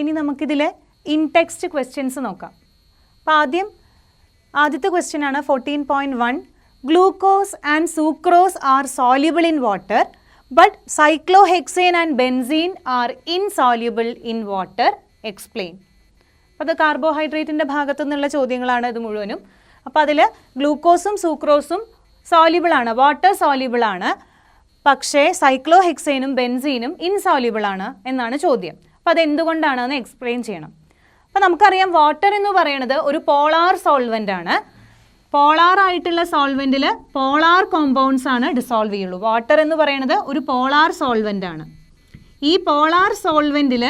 ഇനി നമുക്കിതിൽ indexed questions നോക്കാം. അപ്പോൾ ആദ്യത്തെ ക്വസ്റ്റ്യൻ ആണ് 14.1. Glucose and sucrose are soluble in water but cyclohexane and benzene are insoluble in water. Explain. അപ്പോൾ അത് കാർബോഹൈഡ്രേറ്റിൻ്റെ ഭാഗത്തു നിന്നുള്ള ചോദ്യങ്ങളാണ് ഇത് മുഴുവനും. അപ്പോൾ അതിൽ ഗ്ലൂക്കോസും സൂക്രോസും സോല്യൂബിൾ ആണ്, വാട്ടർ സോല്യൂബിൾ ആണ്, പക്ഷേ സൈക്ലോഹെക്സേനും ബെൻസീനും ഇൻസോല്യൂബിൾ ആണ് എന്നാണ് ചോദ്യം. അപ്പോൾ അതെന്തുകൊണ്ടാണെന്ന് എക്സ്പ്ലെയിൻ ചെയ്യണം. അപ്പോൾ നമുക്കറിയാം വാട്ടർ എന്ന് പറയുന്നത് ഒരു പോളാർ സോൾവെൻ്റ് ആണ്. പോളാർ ആയിട്ടുള്ള സോൾവെൻറ്റിൽ പോളാർ കോമ്പൗണ്ട്സ് ആണ് ഡിസോൾവ് ചെയ്യുള്ളൂ. വാട്ടർ എന്ന് പറയുന്നത് ഒരു പോളാർ സോൾവെൻ്റ് ആണ്. ഈ പോളാർ സോൾവെൻറ്റിൽ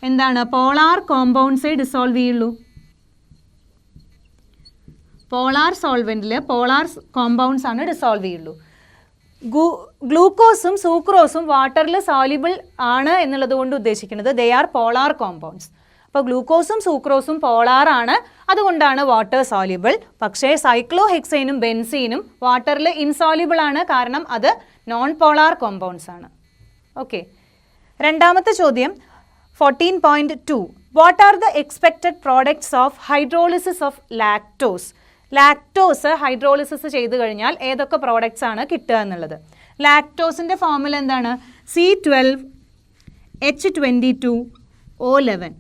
എന്താണ്, പോളാർ കോമ്പൗണ്ട്സേ ഡിസോൾവ് ചെയ്യുള്ളൂ. പോളാർ സോൾവെൻറ്റിൽ പോളാർ കോമ്പൗണ്ട്സ് ആണ് ഡിസോൾവ് ചെയ്യുള്ളൂ. ഗ്ലൂക്കോസും സൂക്രോസും വാട്ടറിൽ സോല്യൂബിൾ ആണ് എന്നുള്ളത് കൊണ്ട് ഉദ്ദേശിക്കുന്നത് ദേ ആർ പോളാർ കോമ്പൗണ്ട്സ്. അപ്പോൾ ഗ്ലൂക്കോസും സൂക്രോസും പോളാർ ആണ്, അതുകൊണ്ടാണ് വാട്ടർ സോല്യൂബിൾ. പക്ഷേ സൈക്ലോഹെക്സേനും ബെൻസീനും വാട്ടറിൽ ഇൻസോല്യൂബിൾ ആണ്, കാരണം അത് നോൺ പോളാർ കോമ്പൗണ്ട്സ് ആണ്. ഓക്കെ. രണ്ടാമത്തെ ചോദ്യം 14.2. What are the expected products of hydrolysis of lactose? Lactose hydrolysis ചെയ്ത് കഴിഞ്ഞാൽ ഏതൊക്കെ പ്രോഡക്ട്സ് ആണ് കിട്ടുക എന്നുള്ളത്. ലാക്ടോസിൻ്റെ ഫോർമുല എന്താണ്? C12H22O11.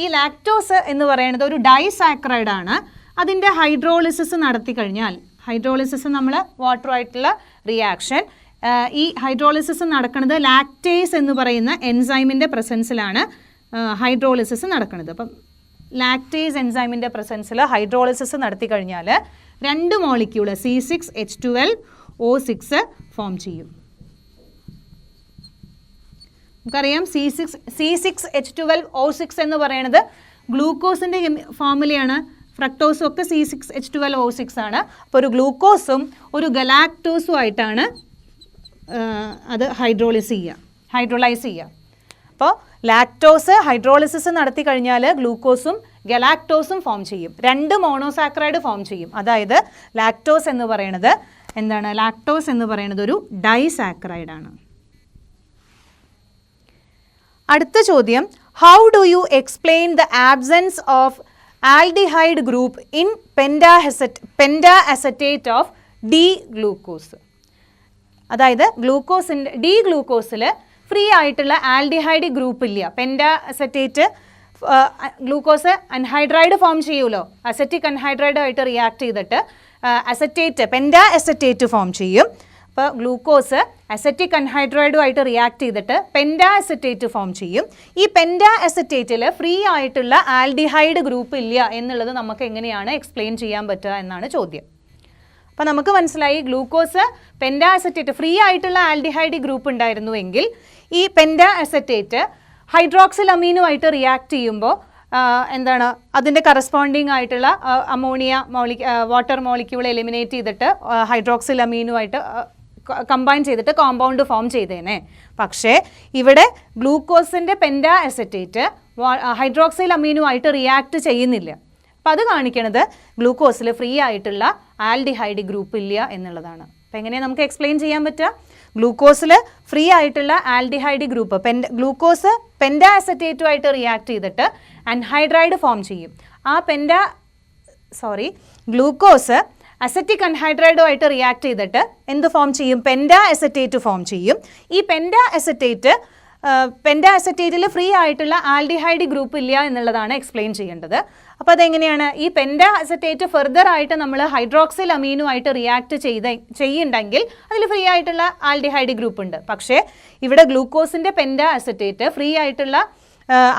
ഈ ലാക്ടോസ് എന്ന് പറയുന്നത് ഒരു ഡൈസാക്രൈഡ് ആണ്. അതിൻ്റെ ഹൈഡ്രോളിസിസ് നടത്തി കഴിഞ്ഞാൽ, ഹൈഡ്രോളിസിസ് നമ്മൾ വാട്ടറുമായിട്ടുള്ള റിയാക്ഷൻ, ഈ ഹൈഡ്രോളിസിസ് നടക്കുന്നത് ലാക്ടേസ് എന്ന് പറയുന്ന എൻസൈമിൻ്റെ പ്രസൻസിലാണ് ഹൈഡ്രോളിസിസ് നടക്കുന്നത്. അപ്പം ലാക്ടേസ് എൻസൈമിൻ്റെ പ്രസൻസിൽ ഹൈഡ്രോളിസിസ് നടത്തി കഴിഞ്ഞാൽ 2 മോളിക്യൂള് C6H12O6 ഫോം ചെയ്യും. നമുക്കറിയാം C6H12O6 എന്ന് പറയുന്നത് ഗ്ലൂക്കോസിൻ്റെ ഫോർമുലയാണ്. ഫ്രക്ടോസും ഒക്കെ C6H12O6 ആണ്. അപ്പോൾ ഒരു ഗ്ലൂക്കോസും ഒരു ഗലാക്ടോസും ആയിട്ടാണ് അത് ഹൈഡ്രോളൈസ് ചെയ്യുക. അപ്പോൾ ലാക്ടോസ് ഹൈഡ്രോളിസിസ് നടത്തി കഴിഞ്ഞാൽ ഗ്ലൂക്കോസും ഗലാക്ടോസും ഫോം ചെയ്യും. 2 മോണോസാക്രൈഡ് ഫോം ചെയ്യും. അതായത് ലാക്ടോസ് എന്ന് പറയുന്നത് എന്താണ്? ലാക്ടോസ് എന്ന് പറയുന്നത് ഒരു ഡൈസാക്രൈഡ് ആണ്. അടുത്ത ചോദ്യം, how do you explain the absence of aldehyde group in penta acetate of D glucose? അതായത് ഡി ഗ്ലൂക്കോസിൽ ഫ്രീ ആയിട്ടുള്ള ആൽഡിഹൈഡ് ഗ്രൂപ്പ് ഇല്ല. Penta acetate glucose anhydride form ചെയ്യുമല്ലോ, അസറ്റിക് അൻഹൈഡ്രൈഡ് ആയിട്ട് റിയാക്ട് ചെയ്തിട്ട് പെൻഡാ അസറ്റേറ്റ് ഫോം ചെയ്യും. അപ്പോൾ ഗ്ലൂക്കോസ് അസറ്റിക് അൻഹൈഡ്രൈഡുമായിട്ട് റിയാക്ട് ചെയ്തിട്ട് penta acetate form ചെയ്യും. ഈ പെൻഡാ അസറ്റേറ്റിൽ ഫ്രീ ആയിട്ടുള്ള ആൽഡിഹൈഡ് ഗ്രൂപ്പ് ഇല്ല എന്നുള്ളത് നമുക്ക് എങ്ങനെയാണ് എക്സ്പ്ലെയിൻ ചെയ്യാൻ പറ്റുക എന്നാണ് ചോദ്യം. അപ്പോൾ നമുക്ക് മനസ്സിലായി, ഗ്ലൂക്കോസ് പെൻഡാ അസറ്റേറ്റ് ഫ്രീ ആയിട്ടുള്ള ആൽഡിഹൈഡ് ഗ്രൂപ്പ് ഉണ്ടായിരുന്നുവെങ്കിൽ ഈ പെൻഡാ അസറ്റേറ്റ് ഹൈഡ്രോക്സിൽ അമീനുമായിട്ട് റിയാക്ട് ചെയ്യുമ്പോൾ എന്താണ്, അതിൻ്റെ കറസ്പോണ്ടിങ് ആയിട്ടുള്ള അമോണിയ വാട്ടർ മോളിക്യൂൾ എലിമിനേറ്റ് ചെയ്തിട്ട് ഹൈഡ്രോക്സിൽ അമീനുമായിട്ട് കമ്പൈൻ ചെയ്തിട്ട് കോമ്പൗണ്ട് ഫോം ചെയ്തേനെ. പക്ഷേ ഇവിടെ ഗ്ലൂക്കോസിൻ്റെ പെൻഡാ അസറ്റേറ്റ് ഹൈഡ്രോക്സിൽ അമീനുമായിട്ട് റിയാക്ട് ചെയ്യുന്നില്ല. അപ്പം അത് കാണിക്കണത് ഗ്ലൂക്കോസിൽ ഫ്രീ ആയിട്ടുള്ള ആൽഡിഹൈഡ് ഗ്രൂപ്പ് ഇല്ല എന്നുള്ളതാണ്. അപ്പം എങ്ങനെയാണ് നമുക്ക് എക്സ്പ്ലെയിൻ ചെയ്യാൻ പറ്റുക? ഗ്ലൂക്കോസിൽ ഫ്രീ ആയിട്ടുള്ള ആൽഡിഹൈഡ് ഗ്രൂപ്പ് ഗ്ലൂക്കോസ് പെൻഡാ അസറ്റേറ്റുമായിട്ട് റിയാക്ട് ചെയ്തിട്ട് അൻഹൈഡ്രൈഡ് ഫോം ചെയ്യും. ഗ്ലൂക്കോസ് അസറ്റിക് അൻഹൈഡ്രൈഡുമായിട്ട് റിയാക്ട് ചെയ്തിട്ട് എന്ത് ഫോം ചെയ്യും? പെൻഡാ അസറ്റേറ്റ് ഫോം ചെയ്യും. ഈ പെൻഡാ അസറ്റേറ്റിൽ ഫ്രീ ആയിട്ടുള്ള ആൽഡിഹൈഡ് ഗ്രൂപ്പ് ഇല്ല എന്നുള്ളതാണ് എക്സ്പ്ലെയിൻ ചെയ്യേണ്ടത്. അപ്പോൾ അതെങ്ങനെയാണ്? ഈ പെൻഡാ അസറ്റേറ്റ് ഫെർദർ ആയിട്ട് നമ്മൾ ഹൈഡ്രോക്സിൽ അമീനുമായിട്ട് റിയാക്ട് ചെയ്യുന്നുണ്ടെങ്കിൽ അതിൽ ഫ്രീ ആയിട്ടുള്ള ആൽഡിഹൈഡ് ഗ്രൂപ്പ് ഉണ്ട്. പക്ഷേ ഇവിടെ ഗ്ലൂക്കോസിൻ്റെ പെൻഡാ അസറ്റേറ്റ് ഫ്രീ ആയിട്ടുള്ള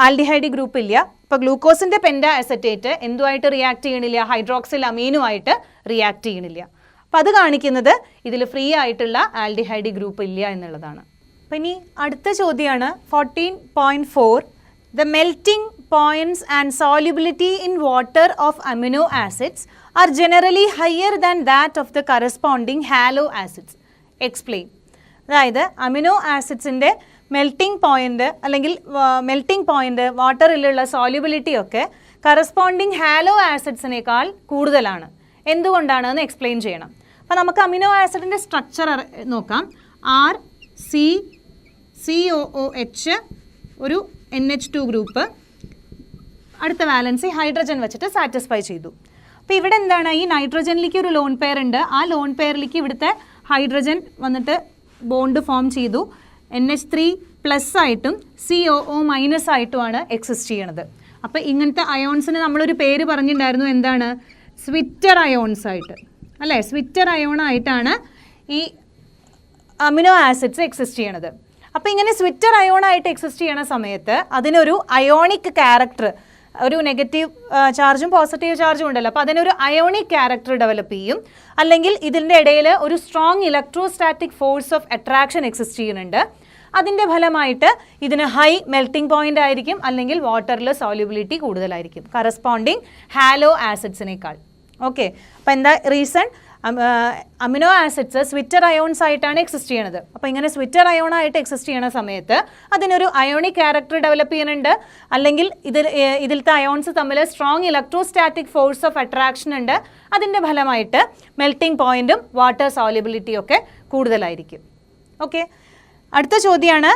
ആൽഡിഹൈഡ് ഗ്രൂപ്പ് ഇല്ല. അപ്പോൾ ഗ്ലൂക്കോസിൻ്റെ പെൻഡാ അസറ്റേറ്റ് എന്തുമായിട്ട് റിയാക്ട് ചെയ്യണില്ല? ഹൈഡ്രോക്സിൽ അമീനുമായിട്ട് റിയാക്ട് ചെയ്യണില്ല. അപ്പോൾ അത് കാണിക്കുന്നത് ഇതിൽ ഫ്രീ ആയിട്ടുള്ള ആൽഡിഹൈഡ് ഗ്രൂപ്പ് ഇല്ല എന്നുള്ളതാണ്. അപ്പോൾ ഇനി അടുത്ത ചോദ്യമാണ് 14.4. The melting points and solubility in water of amino acids are generally higher than that of the corresponding halo acids. Explain. അതായത് അമിനോ ആസിഡ്സിൻ്റെ മെൽറ്റിംഗ് പോയിൻ്റ് അല്ലെങ്കിൽ മെൽറ്റിംഗ് പോയിൻ്റ് വാട്ടറിലുള്ള സോല്യൂബിലിറ്റി ഒക്കെ കറസ്പോണ്ടിങ് ഹാലോ ആസിഡ്സിനേക്കാൾ കൂടുതലാണ്. എന്തുകൊണ്ടാണെന്ന് എക്സ്പ്ലെയിൻ ചെയ്യണം. അപ്പോൾ നമുക്ക് അമിനോ ആസിഡിൻ്റെ സ്ട്രക്ചർ നോക്കാം. RCCOOH ഒരു NH2 ഗ്രൂപ്പ്, അടുത്ത വാലൻസി ഹൈഡ്രജൻ വെച്ചിട്ട് സാറ്റിസ്ഫൈ ചെയ്തു. അപ്പോൾ ഇവിടെ എന്താണ്, ഈ നൈട്രജനിലേക്ക് ഒരു ലോൺ പെയർ ഉണ്ട്, ആ ലോൺ പെയറിലേക്ക് ഇവിടുത്തെ ഹൈഡ്രജൻ വന്നിട്ട് ബോണ്ട് ഫോം ചെയ്തു. NH3+ ആയിട്ടും COO- ആയിട്ടുമാണ് എക്സിസ്റ്റ് ചെയ്യണത്. അപ്പോൾ ഇങ്ങനത്തെ അയോൺസിന് നമ്മളൊരു പേര് പറഞ്ഞിട്ടുണ്ടായിരുന്നു, എന്താണ്, സ്വിറ്റർ അയോൺസ് ആയിട്ട്, അല്ലേ? സ്വിറ്റർ അയോൺ ആയിട്ടാണ് ഈ അമിനോ ആസിഡ്സ് എക്സിസ്റ്റ് ചെയ്യണത്. അപ്പോൾ ഇങ്ങനെ സ്വിറ്റർ അയോൺ ആയിട്ട് എക്സിസ്റ്റ് ചെയ്യണ സമയത്ത് അതിനൊരു അയോണിക് ക്യാരക്ടർ, ഒരു നെഗറ്റീവ് ചാർജും പോസിറ്റീവ് ചാർജും ഉണ്ടല്ലോ, അപ്പോൾ അതിനൊരു അയോണിക് ക്യാരക്ടർ ഡെവലപ്പ് ചെയ്യും. അല്ലെങ്കിൽ ഇതിൻ്റെ ഇടയിൽ ഒരു strong electrostatic force of attraction exist ചെയ്യുന്നുണ്ട്. അതിൻ്റെ ഫലമായിട്ട് ഇതിന് ഹൈ മെൽറ്റിംഗ് പോയിന്റ് ആയിരിക്കും, അല്ലെങ്കിൽ വാട്ടറിൽ സോല്യൂബിലിറ്റി കൂടുതലായിരിക്കും കറസ്പോണ്ടിങ് ഹാലോ ആസിഡ്സിനേക്കാൾ. ഓക്കെ, അപ്പോൾ എന്താ റീസൺ? അമിനോ ആസിഡ്സ് സ്വിറ്റർ അയോൺസ് ആയിട്ടാണ് എക്സിസ്റ്റ് ചെയ്യണത്. അപ്പോൾ ഇങ്ങനെ സ്വിറ്റർ അയോൺ ആയിട്ട് എക്സിസ്റ്റ് ചെയ്യണ സമയത്ത് അതിനൊരു അയോണിക് ക്യാരക്ടർ ഡെവലപ്പ് ചെയ്യുന്നുണ്ട്, അല്ലെങ്കിൽ ഇതിലത്തെ അയോൺസ് തമ്മിൽ strong electrostatic force of attraction ഉണ്ട്. അതിൻ്റെ ഫലമായിട്ട് മെൽറ്റിംഗ് പോയിന്റും വാട്ടർ സോല്യൂബിലിറ്റിയും ഒക്കെ കൂടുതലായിരിക്കും. ഓക്കെ, അടുത്ത ചോദ്യമാണ്,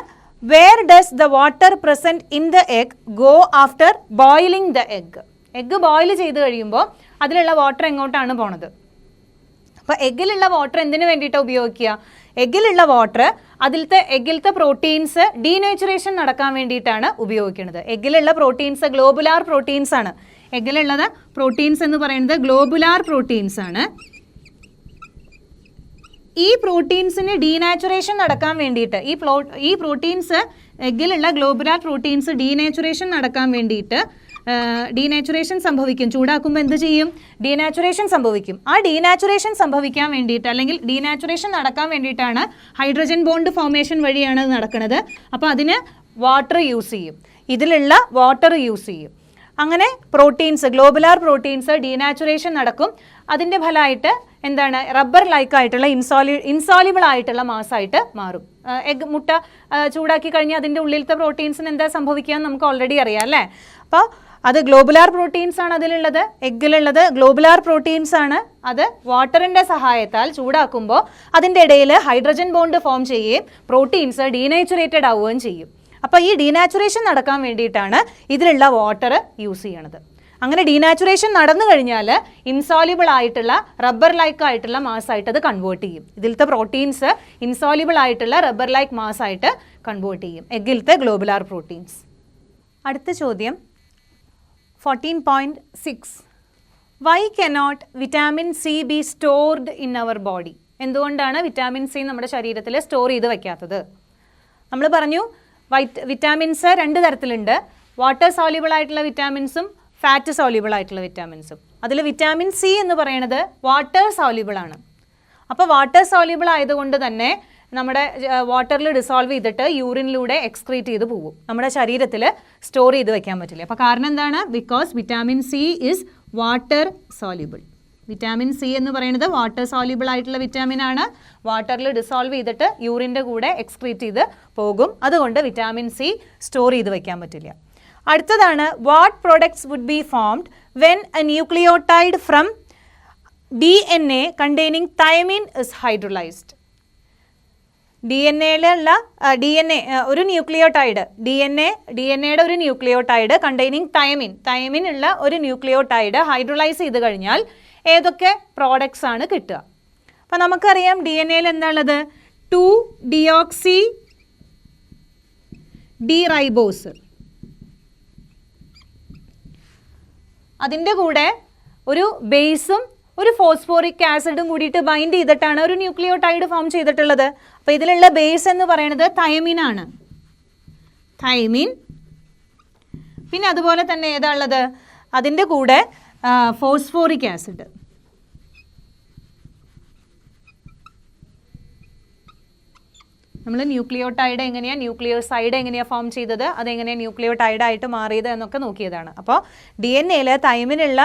where does the water present in the egg go after boiling the egg? Egg boil ചെയ്ത് കഴിയുമ്പോൾ അതിലുള്ള വാട്ടർ എങ്ങോട്ടാണ് പോണത്? അപ്പോൾ എഗ്ഗിലുള്ള വാട്ടർ എന്തിനു വേണ്ടിയിട്ടാണ് ഉപയോഗിക്കുക? എഗ്ഗിലുള്ള വാട്ടർ എഗ്ഗിലത്തെ പ്രോട്ടീൻസ് ഡീനേച്ചുറേഷൻ നടക്കാൻ വേണ്ടിയിട്ടാണ് ഉപയോഗിക്കുന്നത്. എഗ്ഗിലുള്ള പ്രോട്ടീൻസ് ഗ്ലോബുലാർ പ്രോട്ടീൻസ് ആണ്. എഗ്ഗിലുള്ളത് പ്രോട്ടീൻസ് എന്ന് പറയുന്നത് ഗ്ലോബുലാർ പ്രോട്ടീൻസ് ആണ്. ഈ പ്രോട്ടീൻസിന് ഡീനാച്ചുറേഷൻ നടക്കാൻ വേണ്ടിയിട്ട്, ഈ പ്രോട്ടീൻസ് എഗ്ഗിലുള്ള ഗ്ലോബുലാർ പ്രോട്ടീൻസ് ഡീനാച്ചുറേഷൻ നടക്കാൻ വേണ്ടിയിട്ട് ഡീനാച്ചുറേഷൻ സംഭവിക്കും. ചൂടാക്കുമ്പോൾ എന്ത് ചെയ്യും? ഡീനാച്ചുറേഷൻ സംഭവിക്കും. ആ ഡീനാച്ചുറേഷൻ സംഭവിക്കാൻ വേണ്ടിയിട്ട്, അല്ലെങ്കിൽ ഡീനാച്ചുറേഷൻ നടക്കാൻ വേണ്ടിയിട്ടാണ് ഹൈഡ്രജൻ ബോണ്ട് ഫോർമേഷൻ വഴിയാണ് നടക്കുന്നത്. അപ്പോൾ അതിന് വാട്ടർ യൂസ് ചെയ്യും, ഇതിലുള്ള വാട്ടർ യൂസ് ചെയ്യും. അങ്ങനെ പ്രോട്ടീൻസ്, ഗ്ലോബുലാർ പ്രോട്ടീൻസ് ഡീനാച്ചുറേഷൻ നടക്കും. അതിൻ്റെ ഫലമായിട്ട് എന്താണ്, റബ്ബർ ലൈക്ക് ആയിട്ടുള്ള ഇൻസോല്യൂബിൾ ആയിട്ടുള്ള മാസായിട്ട് മാറും. എഗ് മുട്ട ചൂടാക്കി കഴിഞ്ഞാൽ അതിൻ്റെ ഉള്ളിലത്തെ പ്രോട്ടീൻസിന് എന്താ സംഭവിക്കുക നമുക്ക് ഓൾറെഡി അറിയാം, അല്ലേ? അപ്പോൾ അത് ഗ്ലോബുലാർ പ്രോട്ടീൻസ് ആണ് അതിലുള്ളത്. എഗ്ഗിലുള്ളത് ഗ്ലോബുലാർ പ്രോട്ടീൻസ് ആണ്. അത് വാട്ടറിൻ്റെ സഹായത്താൽ ചൂടാക്കുമ്പോൾ അതിൻ്റെ ഇടയിൽ ഹൈഡ്രജൻ ബോണ്ട് ഫോം ചെയ്യുകയും പ്രോട്ടീൻസ് ഡീനേച്ചുറേറ്റഡ് ആവുകയും ചെയ്യും. അപ്പോൾ ഈ ഡീനാച്ചുറേഷൻ നടക്കാൻ വേണ്ടിയിട്ടാണ് ഇതിലുള്ള വാട്ടർ യൂസ് ചെയ്യണത്. അങ്ങനെ ഡീനാച്ചുറേഷൻ നടന്നു കഴിഞ്ഞാൽ ഇൻസോല്യൂബിൾ ആയിട്ടുള്ള റബ്ബർ ലൈക്ക് ആയിട്ടുള്ള മാസായിട്ട് അത് കൺവേർട്ട് ചെയ്യും. ഇതിലത്തെ പ്രോട്ടീൻസ് ഇൻസോല്യൂബിൾ ആയിട്ടുള്ള റബ്ബർ ലൈക്ക് മാസായിട്ട് കൺവേർട്ട് ചെയ്യും എഗ്ഗിലത്തെ ഗ്ലോബുലാർ പ്രോട്ടീൻസ്. അടുത്ത ചോദ്യം 14.6, why cannot vitamin C be stored in our body? എന്തുകൊണ്ടാണ് വിറ്റാമിൻ സി നമ്മുടെ ശരീരത്തിൽ സ്റ്റോർ ചെയ്ത് വയ്ക്കാത്തത്? നമ്മൾ പറഞ്ഞു വിറ്റാമിൻസ് രണ്ട് തരത്തിലുണ്ട്, വാട്ടർ സോല്യൂബിൾ ആയിട്ടുള്ള വിറ്റാമിൻസും ഫാറ്റ് സോല്യൂബിൾ ആയിട്ടുള്ള വിറ്റാമിൻസും. അതിൽ വിറ്റാമിൻ സി എന്ന് പറയുന്നത് വാട്ടർ സോല്യൂബിൾ ആണ്. അപ്പോൾ വാട്ടർ സോല്യൂബിൾ ആയതുകൊണ്ട് തന്നെ നമ്മുടെ വാട്ടറിൽ ഡിസോൾവ് ചെയ്തിട്ട് യൂറിനിലൂടെ എക്സ്ക്രീറ്റ് ചെയ്ത് പോകും, നമ്മുടെ ശരീരത്തിൽ സ്റ്റോർ ചെയ്ത് വെക്കാൻ പറ്റില്ല. അപ്പോൾ കാരണം എന്താണ്? Because vitamin C is water soluble. Vitamin C എന്ന് പറയുന്നത് വാട്ടർ സോല്യൂബിൾ ആയിട്ടുള്ള വിറ്റാമിൻ ആണ്. വാട്ടറിൽ ഡിസോൾവ് ചെയ്തിട്ട് യൂറിൻ്റെ കൂടെ എക്സ്ക്രീറ്റ് ചെയ്ത് പോകും. അതുകൊണ്ട് വിറ്റാമിൻ സി സ്റ്റോർ ചെയ്ത് വെക്കാൻ പറ്റില്ല. അടുത്തതാണ്, what products would be formed when a nucleotide from DNA containing thymine is hydrolysed? DNA ഒരു ന്യൂക്ലിയോടൈഡ്, DNA ഒരു ന്യൂക്ലിയോടൈഡ് കണ്ടെയ്നിങ് തൈമിൻ ഉള്ള ഒരു ന്യൂക്ലിയോടൈഡ് ഹൈഡ്രോലൈസ് ചെയ്ത് കഴിഞ്ഞാൽ ഏതൊക്കെ പ്രോഡക്ട്സ് ആണ് കിട്ടുക? അപ്പം നമുക്കറിയാം DNA എന്താണുള്ളത്? 2-deoxy ഡീറൈബോസ്. അതിൻ്റെ കൂടെ ഒരു ബേസും ഒരു ഫോസ്ഫോറിക് ആസിഡും കൂടിയിട്ട് ബൈൻഡ് ചെയ്തിട്ടാണ് ഒരു ന്യൂക്ലിയോടൈഡ് ഫോം ചെയ്തിട്ടുള്ളത്. അപ്പോൾ ഇതിലുള്ള ബേസ് എന്ന് പറയുന്നത് തൈമിൻ ആണ്. തൈമിൻ. പിന്നെ അതുപോലെ തന്നെ ഏതാ ഉള്ളത്? അതിൻ്റെ കൂടെ ഫോസ്ഫോറിക് ആസിഡ്. നമ്മൾ ന്യൂക്ലിയോടൈഡ് എങ്ങനെയാണ്, ന്യൂക്ലിയോസൈഡ് എങ്ങനെയാണ് ഫോം ചെയ്തത്, അതെങ്ങനെയാണ് ന്യൂക്ലിയോടൈഡായിട്ട് മാറിയത് എന്നൊക്കെ നോക്കിയതാണ്. അപ്പോൾ DNA തൈമിനുള്ള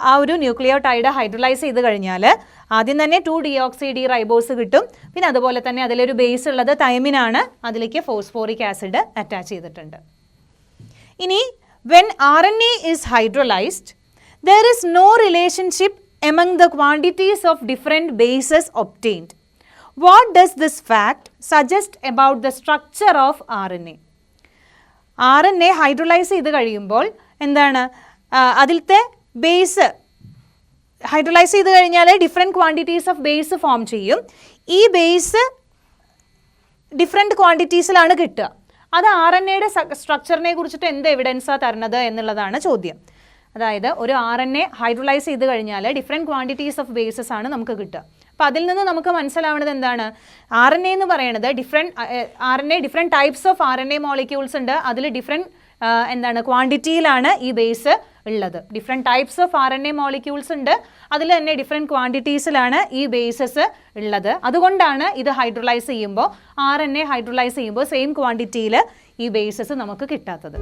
ആ ഒരു ന്യൂക്ലിയോടൈഡ് ഹൈഡ്രോലൈസ് ചെയ്ത് കഴിഞ്ഞാൽ ആദ്യം തന്നെ 2-deoxy ഡീറൈബോസ് കിട്ടും. പിന്നെ അതുപോലെ തന്നെ അതിലൊരു ബേസ് ഉള്ളത് തൈമിനാണ്, അതിലേക്ക് ഫോസ്ഫോറിക് ആസിഡ് അറ്റാച്ച് ചെയ്തിട്ടുണ്ട്. ഇനി when RNA is hydrolyzed, there is no relationship among the quantities of different bases obtained. What does this fact suggest about the structure of RNA? RNA hydrolyse ചെയ്ത് കഴിയുമ്പോൾ എന്താണ് അതിലത്തെ base hydrolyse ചെയ്ത് കഴിഞ്ഞാൽ different quantities of base form ചെയ്യും. ഈ base different ക്വാണ്ടിറ്റീസിലാണ് കിട്ടുക. അത് RNAയുടെ സ്ട്രക്ചറിനെ കുറിച്ചിട്ട് എന്ത് എവിഡൻസാണ് തരുന്നത് എന്നുള്ളതാണ് ചോദ്യം. അതായത് ഒരു RNA ഹൈഡ്രോളൈസ് ചെയ്ത് കഴിഞ്ഞാൽ ഡിഫറെൻറ്റ് ക്വാണ്ടിറ്റീസ് ഓഫ് ബേസസ് ആണ് നമുക്ക് കിട്ടുക. അപ്പോൾ അതിൽ നിന്ന് നമുക്ക് മനസ്സിലാവുന്നത് എന്താണ്, RNA എന്ന് പറയുന്നത് different types of RNA molecules ഉണ്ട്. അതിൽ ഡിഫറെൻറ്റ് ക്വാണ്ടിറ്റിയിലാണ് ഈ ബേസ് ഉള്ളത്. Different types of RNA molecules ഉണ്ട്. അതിൽ തന്നെ ഡിഫറെൻറ്റ് ക്വാണ്ടിറ്റീസിലാണ് ഈ ബേസസ് ഉള്ളത്. അതുകൊണ്ടാണ് ഇത് ഹൈഡ്രോളൈസ് ചെയ്യുമ്പോൾ RNA ഹൈഡ്രോളൈസ് ചെയ്യുമ്പോൾ സെയിം ക്വാണ്ടിറ്റിയിൽ ഈ ബേസസ് നമുക്ക് കിട്ടാത്തത്.